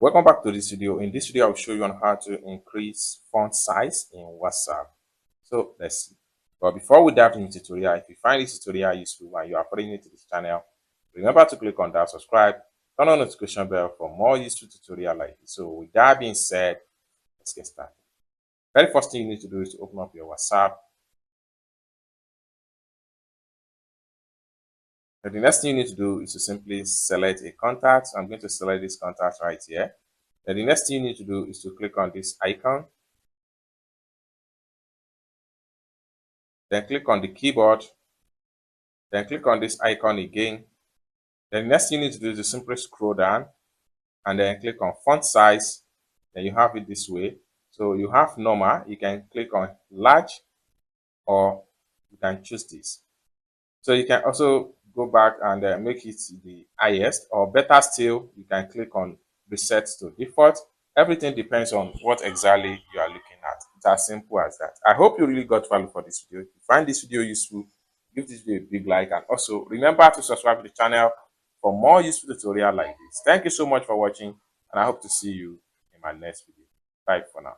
Welcome back to this video. In this video, I'll show you on how to increase font size in WhatsApp. So let's see. But before we dive into the tutorial, if you find this tutorial useful and you are brand new to this channel, remember to click on that subscribe, turn on the notification bell for more useful tutorial like this. So with that being said, let's get started. Very first thing you need to do is to open up your WhatsApp. And the next thing you need to do is to simply select a contact. I'm going to select this contact right here. Then the next thing you need to do is to click on this icon. Then click on the keyboard. Then click on this icon again. Then the next thing you need to do is to simply scroll down and then click on font size. Then you have it this way. So you have normal. You can click on large or you can choose this. So you can also go back and make it the highest, or better still, you can click on reset to default. Everything depends on what exactly you are looking at. It's as simple as that. I hope you really got value for this video. If you find this video useful, give this video a big like, and also remember to subscribe to the channel for more useful tutorial like this. Thank you so much for watching, and I hope to see you in my next video. Bye for now.